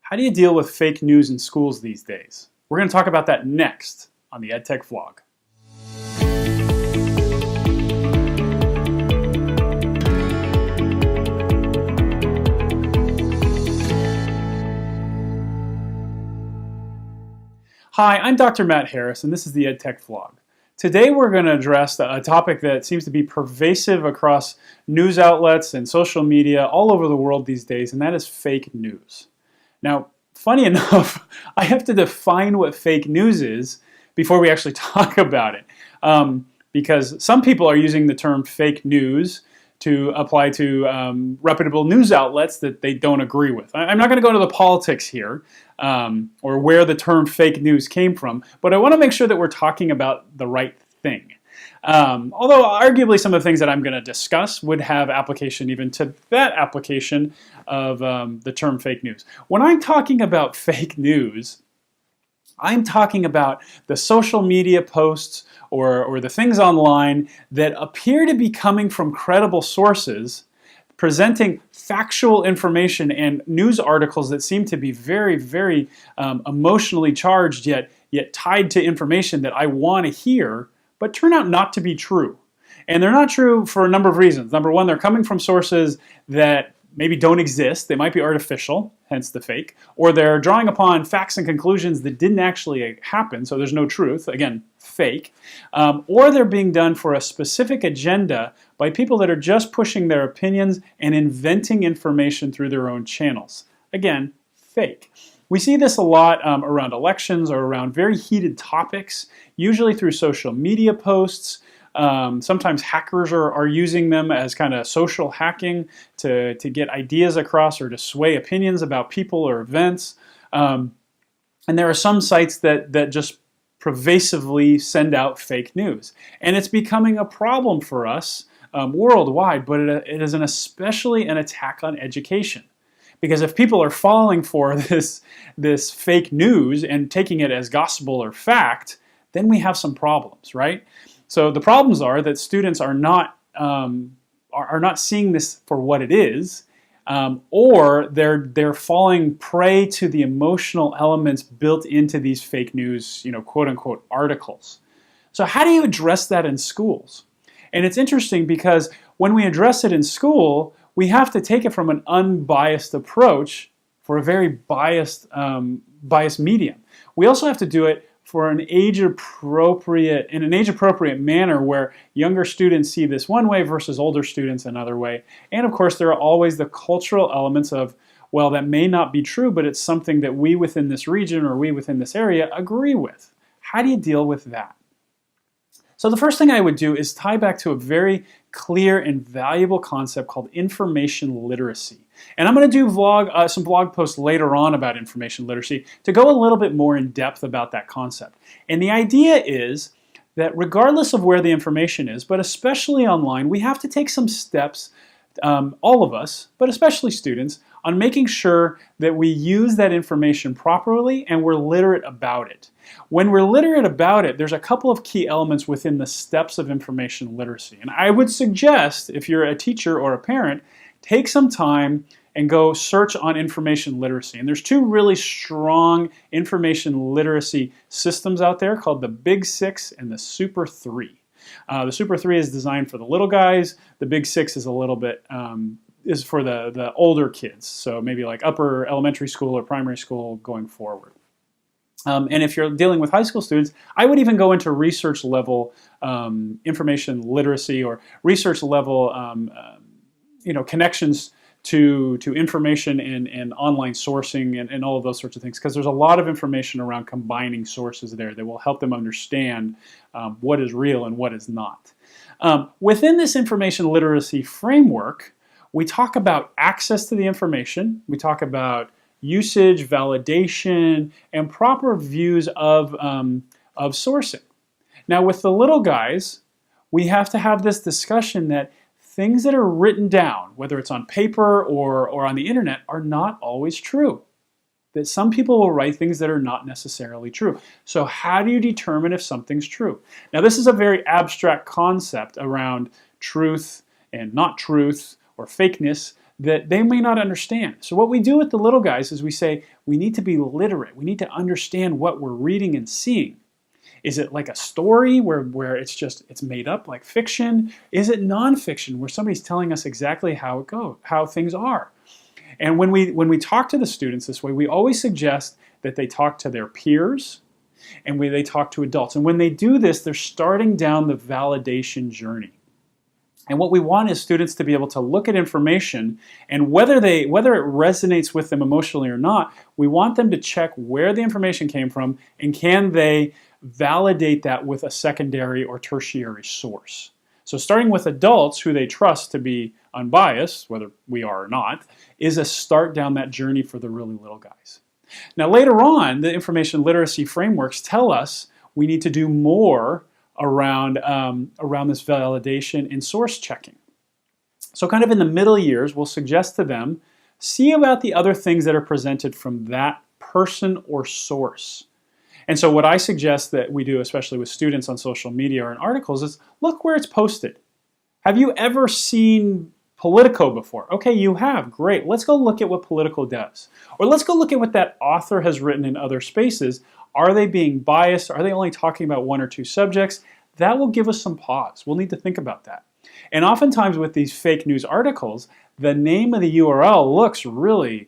How do you deal with fake news in schools these days? We're going to talk about that next on the EdTech vlog. Hi, I'm Dr. Matt Harris, and this is the EdTech vlog. Today we're going to address a topic that seems to be pervasive across news outlets and social media all over the world these days, and that is fake news. Now, funny enough, I have to define what fake news is before we actually talk about it, because some people are using the term fake news to apply to reputable news outlets that they don't agree with. I'm not going to go into the politics here or where the term fake news came from, but I want to make sure that we're talking about the right thing. Although arguably some of the things that I'm going to discuss would have application even to that application of the term fake news. When I'm talking about fake news, I'm talking about the social media posts or the things online that appear to be coming from credible sources, presenting factual information and news articles that seem to be very, very emotionally charged, yet tied to information that I want to hear, but turn out not to be true. And they're not true for a number of reasons. Number one, they're coming from sources that maybe don't exist. They might be artificial, hence the fake, or they're drawing upon facts and conclusions that didn't actually happen, so there's no truth, again, fake, or they're being done for a specific agenda by people that are just pushing their opinions and inventing information through their own channels. Again, fake. We see this a lot around elections or around very heated topics, usually through social media posts. Sometimes hackers are using them as kind of social hacking to get ideas across or to sway opinions about people or events. And there are some sites that just pervasively send out fake news. And it's becoming a problem for us worldwide, but it is especially an attack on education. Because if people are falling for this fake news and taking it as gospel or fact, then we have some problems, right? So the problems are that students are not seeing this for what it is, or they're falling prey to the emotional elements built into these fake news, quote unquote articles. So how do you address that in schools? And it's interesting because when we address it in school, we have to take it from an unbiased approach for a very biased medium. We also have to do it for in an age-appropriate manner where younger students see this one way versus older students another way. And of course, there are always the cultural elements of, well, that may not be true, but it's something that we within this region or we within this area agree with. How do you deal with that? So the first thing I would do is tie back to a very clear and valuable concept called information literacy. And I'm going to do some blog posts later on about information literacy to go a little bit more in depth about that concept. And the idea is that regardless of where the information is, but especially online, we have to take some steps, all of us, but especially students, on making sure that we use that information properly and we're literate about it. When we're literate about it, there's a couple of key elements within the steps of information literacy. And I would suggest, if you're a teacher or a parent, take some time and go search on information literacy. And there's two really strong information literacy systems out there called the Big Six and the Super 3. The Super 3 is designed for the little guys. The Big Six is a little bit is for the older kids, so maybe like upper elementary school or primary school going forward. And if you're dealing with high school students, I would even go into research level information literacy or research level connections to information and online sourcing and all of those sorts of things, because there's a lot of information around combining sources there that will help them understand what is real and what is not. Within this information literacy framework, we talk about access to the information, we talk about usage, validation, and proper views of sourcing. Now with the little guys, we have to have this discussion that things that are written down, whether it's on paper or on the internet, are not always true. That some people will write things that are not necessarily true. So how do you determine if something's true? Now this is a very abstract concept around truth and not truth or fakeness that they may not understand. So what we do with the little guys is we say, we need to be literate. We need to understand what we're reading and seeing. Is it like a story where it's made up like fiction? Is it nonfiction where somebody's telling us exactly how it goes, how things are? And when we talk to the students this way, we always suggest that they talk to their peers and when they talk to adults. And when they do this, they're starting down the validation journey. And what we want is students to be able to look at information, and whether it resonates with them emotionally or not, we want them to check where the information came from and can they validate that with a secondary or tertiary source. So starting with adults who they trust to be unbiased, whether we are or not, is a start down that journey for the really little guys. Now later on, the information literacy frameworks tell us we need to do more around this validation and source checking. So kind of in the middle years, we'll suggest to them, see about the other things that are presented from that person or source. And so what I suggest that we do, especially with students on social media or in articles, is look where it's posted. Have you ever seen Politico before? Okay, you have. Great. Let's go look at what Politico does. Or let's go look at what that author has written in other spaces. Are they being biased? Are they only talking about one or two subjects? That will give us some pause. We'll need to think about that. And oftentimes with these fake news articles, the name of the URL looks really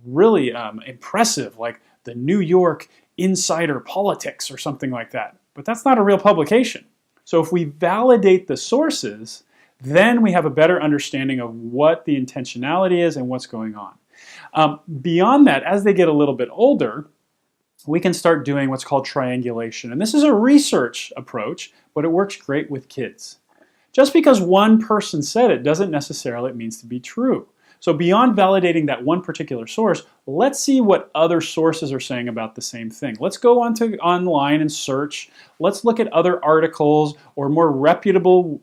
impressive, like the New York Insider Politics or something like that. But that's not a real publication. So if we validate the sources, then we have a better understanding of what the intentionality is and what's going on. Beyond that, as they get a little bit older, we can start doing what's called triangulation. And this is a research approach, but it works great with kids. Just because one person said it doesn't necessarily mean to be true. So beyond validating that one particular source, let's see what other sources are saying about the same thing. Let's go online and search. Let's look at other articles or more reputable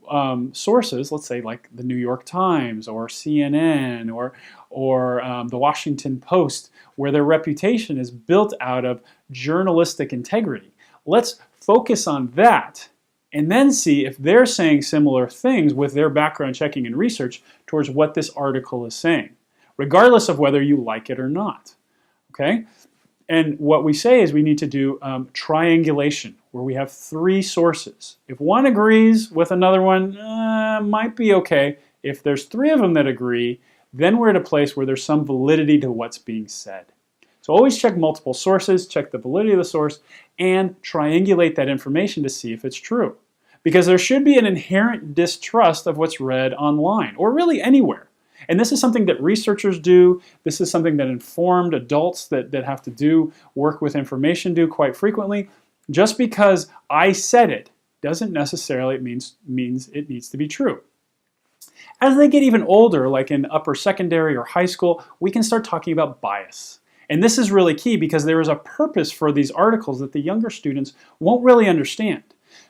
sources, let's say like the New York Times or CNN or the Washington Post, where their reputation is built out of journalistic integrity. Let's focus on that and then see if they're saying similar things with their background checking and research towards what this article is saying, regardless of whether you like it or not. Okay? And what we say is we need to do triangulation, where we have three sources. If one agrees with another one, might be okay. If there's three of them that agree, then we're at a place where there's some validity to what's being said. So always check multiple sources, check the validity of the source, and triangulate that information to see if it's true. Because there should be an inherent distrust of what's read online, or really anywhere. And this is something that researchers do. This is something that informed adults that have to do work with information do quite frequently. Just because I said it doesn't necessarily means it needs to be true. As they get even older, like in upper secondary or high school, we can start talking about bias. And this is really key because there is a purpose for these articles that the younger students won't really understand.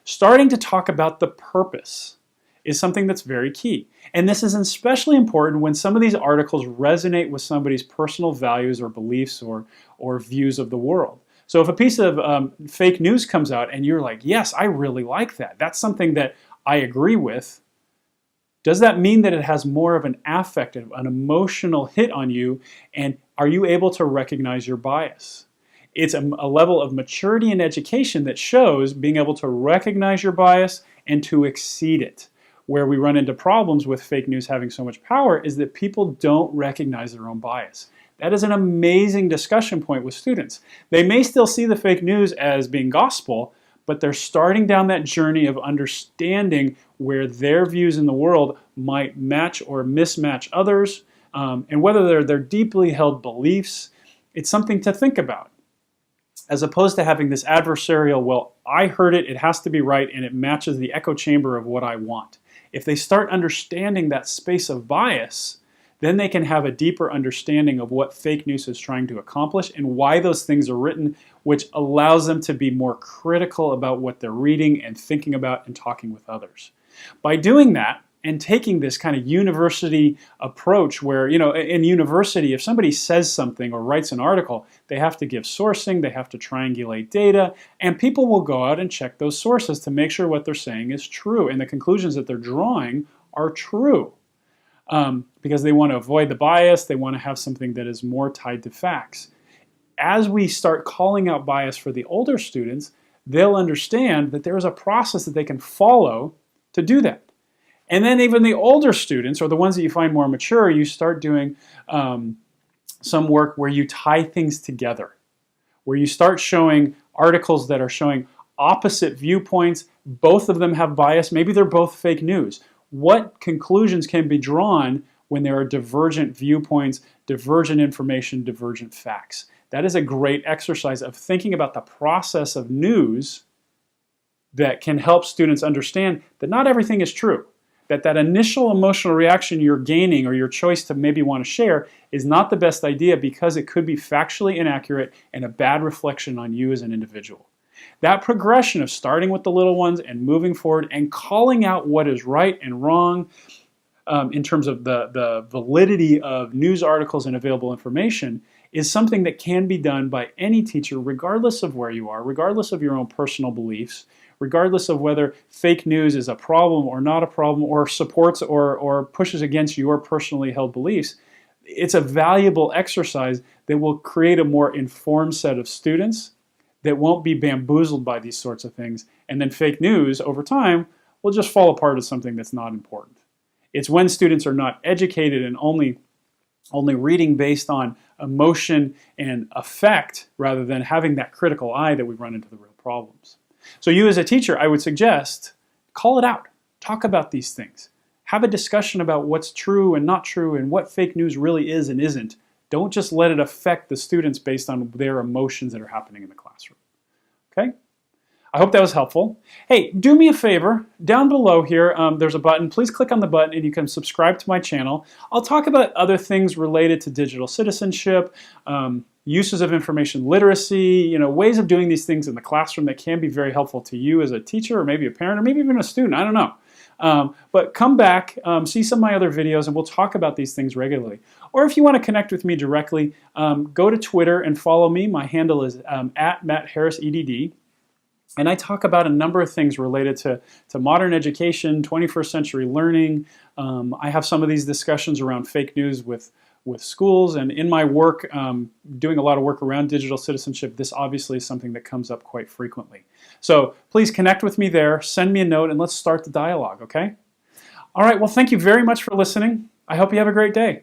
Starting to talk about the purpose is something that's very key. And this is especially important when some of these articles resonate with somebody's personal values or beliefs or views of the world. So if a piece of fake news comes out and you're like, yes, I really like that. That's something that I agree with. Does that mean that it has more of an affective, an emotional hit on you? And are you able to recognize your bias? It's a level of maturity and education that shows being able to recognize your bias and to exceed it. Where we run into problems with fake news having so much power is that people don't recognize their own bias. That is an amazing discussion point with students. They may still see the fake news as being gospel, but they're starting down that journey of understanding where their views in the world might match or mismatch others, and whether they're deeply held beliefs. It's something to think about, as opposed to having this adversarial, well, I heard it, it has to be right, and it matches the echo chamber of what I want. If they start understanding that space of bias, then they can have a deeper understanding of what fake news is trying to accomplish and why those things are written, which allows them to be more critical about what they're reading and thinking about and talking with others. By doing that and taking this kind of university approach where, in university, if somebody says something or writes an article, they have to give sourcing, they have to triangulate data, and people will go out and check those sources to make sure what they're saying is true and the conclusions that they're drawing are true. because they want to avoid the bias. They want to have something that is more tied to facts. As we start calling out bias for the older students, they'll understand that there is a process that they can follow to do that. And then even the older students, or the ones that you find more mature, you start doing some work where you tie things together, where you start showing articles that are showing opposite viewpoints. Both of them have bias. Maybe they're both fake news. What conclusions can be drawn when there are divergent viewpoints, divergent information, divergent facts? That is a great exercise of thinking about the process of news that can help students understand that not everything is true. That initial emotional reaction you're gaining, or your choice to maybe want to share, is not the best idea because it could be factually inaccurate and a bad reflection on you as an individual. That progression of starting with the little ones and moving forward and calling out what is right and wrong in terms of the validity of news articles and available information is something that can be done by any teacher, regardless of where you are, regardless of your own personal beliefs, regardless of whether fake news is a problem or not a problem, or supports or pushes against your personally held beliefs. It's a valuable exercise that will create a more informed set of students that won't be bamboozled by these sorts of things. And then fake news, over time, will just fall apart as something that's not important. It's when students are not educated and only reading based on emotion and affect, rather than having that critical eye, that we run into the real problems. So you as a teacher, I would suggest, call it out. Talk about these things. Have a discussion about what's true and not true and what fake news really is and isn't. Don't just let it affect the students based on their emotions that are happening in the classroom. Okay? I hope that was helpful. Hey, do me a favor. Down below here, there's a button. Please click on the button and you can subscribe to my channel. I'll talk about other things related to digital citizenship, uses of information literacy, ways of doing these things in the classroom that can be very helpful to you as a teacher, or maybe a parent, or maybe even a student. I don't know. But come back, see some of my other videos, and we'll talk about these things regularly. Or if you want to connect with me directly, go to Twitter and follow me. My handle is at Matt Harris, EDD. And I talk about a number of things related to modern education, 21st century learning. I have some of these discussions around fake news with schools, and in my work, doing a lot of work around digital citizenship, this obviously is something that comes up quite frequently. So please connect with me there, send me a note, and let's start the dialogue, okay? All right, well, thank you very much for listening. I hope you have a great day.